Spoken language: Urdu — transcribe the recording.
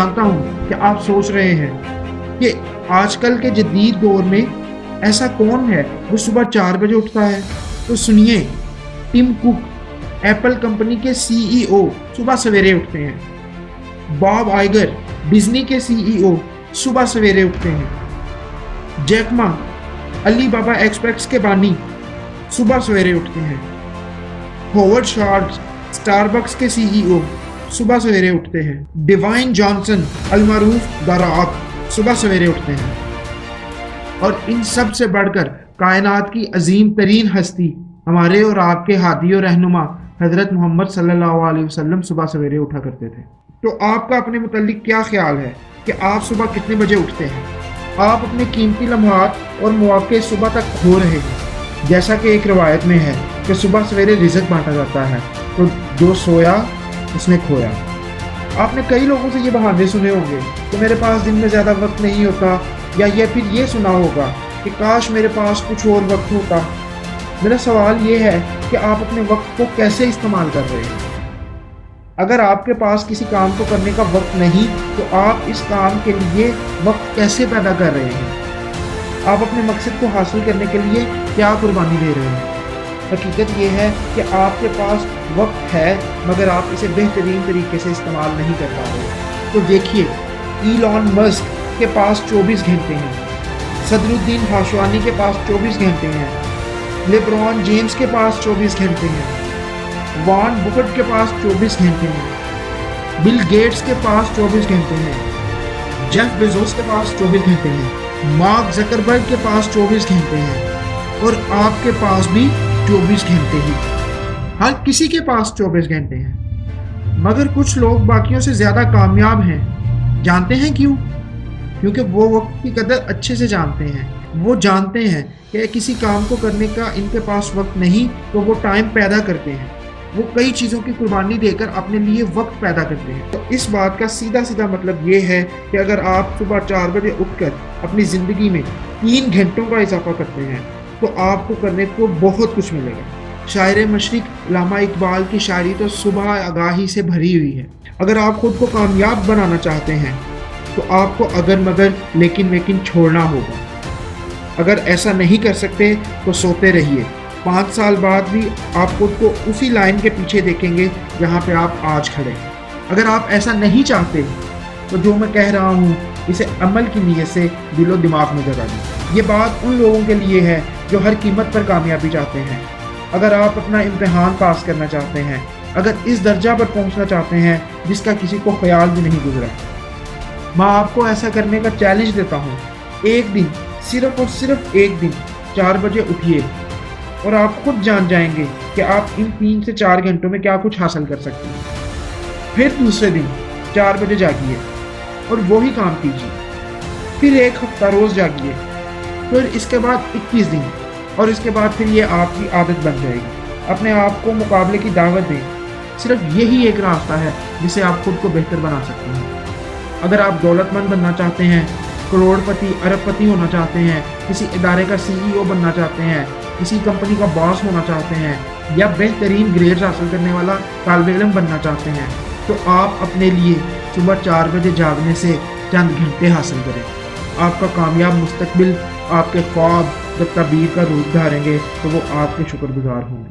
جانتا ہوں کہ آپ سوچ رہے ہیں کہ آج کل کے جدید دور میں ایسا کون ہے وہ صبح 4 بجے اٹھتا ہے؟ تو سنیے، ٹم کک ایپل کمپنی کے CEO صبح سویرے اٹھتے ہیں۔ باب آئیگر ڈزنی کے CEO صبح سویرے اٹھتے ہیں۔ جیک ما علی بابا ایکسپریس کے بانی صبح سویرے اٹھتے ہیں۔ ہوورڈ شارٹس اسٹاربکس کے CEO صبح سویرے اٹھتے ہیں۔ ڈیوائن جانسن المعروف دا راک صبح سویرے اٹھتے ہیں۔ اور ان سب سے بڑھ کر کائنات کی عظیم ترین ہستی ہمارے اور آپ کے ہادی و رہنما حضرت محمد صلی اللہ علیہ وسلم صبح سویرے اٹھا کرتے تھے۔ تو آپ کا اپنے متعلق کیا خیال ہے کہ آپ صبح کتنے بجے اٹھتے ہیں؟ آپ اپنے قیمتی لمحات اور مواقع صبح تک کھو رہے ہیں، جیسا کہ ایک روایت میں ہے کہ صبح سویرے رزق بانٹا جاتا ہے، تو جو سویا اس نے کھویا۔ آپ نے کئی لوگوں سے یہ بہانے سنے ہوں گے کہ میرے پاس دن میں زیادہ وقت نہیں ہوتا، یا پھر یہ سنا ہوگا کہ کاش میرے پاس کچھ اور وقت ہوتا۔ میرا سوال یہ ہے کہ آپ اپنے وقت کو کیسے استعمال کر رہے ہیں؟ اگر آپ کے پاس کسی کام کو کرنے کا وقت نہیں تو آپ اس کام کے لیے وقت کیسے پیدا کر رہے ہیں؟ آپ اپنے مقصد کو حاصل کرنے کے لیے کیا قربانی دے رہے ہیں؟ حقیقت یہ ہے کہ آپ کے پاس وقت ہے مگر آپ اسے بہترین طریقے سے استعمال نہیں کر پا رہے۔ تو دیکھیے، ایلون مسک کے پاس 24 گھنٹے ہیں، صدر الدین ہاشوانی کے پاس 24 گھنٹے ہیں، لیبرون جیمز کے پاس 24 گھنٹے ہیں، وارن بفٹ کے پاس 24 گھنٹے ہیں، بل گیٹس کے پاس 24 گھنٹے ہیں، جیف بیزوس کے پاس 24 گھنٹے ہیں، مارک زکربرگ کے پاس 24 گھنٹے ہیں، اور آپ کے پاس بھی 24 گھنٹے ہی۔ ہر کسی کے پاس 24 گھنٹے ہیں، مگر کچھ لوگ باقیوں سے زیادہ کامیاب ہیں۔ جانتے ہیں کیوں؟ کیونکہ وہ وقت کی قدر اچھے سے جانتے ہیں۔ وہ جانتے ہیں کہ کسی کام کو کرنے کا ان کے پاس وقت نہیں تو وہ ٹائم پیدا کرتے ہیں۔ وہ کئی چیزوں کی قربانی دے کر اپنے لیے وقت پیدا کرتے ہیں۔ تو اس بات کا سیدھا مطلب یہ ہے کہ اگر آپ صبح 4 بجے اٹھ کر اپنی زندگی میں 3 گھنٹوں کا اضافہ کرتے ہیں تو آپ کو کرنے کو بہت کچھ ملے گا۔ شاعر مشرق علامہ اقبال کی شاعری تو صبح آگاہی سے بھری ہوئی ہے۔ اگر آپ خود کو کامیاب بنانا چاہتے ہیں تو آپ کو اگر مگر لیکن چھوڑنا ہوگا۔ اگر ایسا نہیں کر سکتے تو سوتے رہیے، 5 سال بعد بھی آپ خود کو اسی لائن کے پیچھے دیکھیں گے جہاں پہ آپ آج کھڑے۔ اگر آپ ایسا نہیں چاہتے تو جو میں کہہ رہا ہوں اسے عمل کی نیت سے دل و دماغ میں جگا دیں۔ یہ بات ان لوگوں کے لیے ہے جو ہر قیمت پر کامیابی چاہتے ہیں۔ اگر آپ اپنا امتحان پاس کرنا چاہتے ہیں، اگر اس درجہ پر پہنچنا چاہتے ہیں جس کا کسی کو خیال بھی نہیں گزرا، میں آپ کو ایسا کرنے کا چیلنج دیتا ہوں۔ ایک دن، صرف اور صرف ایک دن 4 بجے اٹھیے اور آپ خود جان جائیں گے کہ آپ ان 3 سے 4 گھنٹوں میں کیا کچھ حاصل کر سکتے ہیں۔ پھر دوسرے دن 4 بجے جاگیے اور وہی کام کیجیے۔ پھر ایک ہفتہ روز جاگیے، پھر اس کے بعد 21 دن، اور اس کے بعد پھر یہ آپ کی عادت بن جائے گی۔ اپنے آپ کو مقابلے کی دعوت دیں۔ صرف یہی ایک راستہ ہے جسے آپ خود کو بہتر بنا سکتے ہیں۔ اگر آپ دولت مند بننا چاہتے ہیں، کروڑ پتی ارب پتی ہونا چاہتے ہیں، کسی ادارے کا CEO بننا چاہتے ہیں، کسی کمپنی کا باس ہونا چاہتے ہیں، یا بہترین گریڈز حاصل کرنے والا طالب علم بننا چاہتے ہیں، تو آپ اپنے لیے صبح 4 بجے جاگنے سے چند گھنٹے حاصل کریں۔ آپ کا کامیاب مستقبل، آپ کے خواب جب تعبیر کا روپ دھاریں گے تو وہ آپ کے شکر گزار ہوں گے۔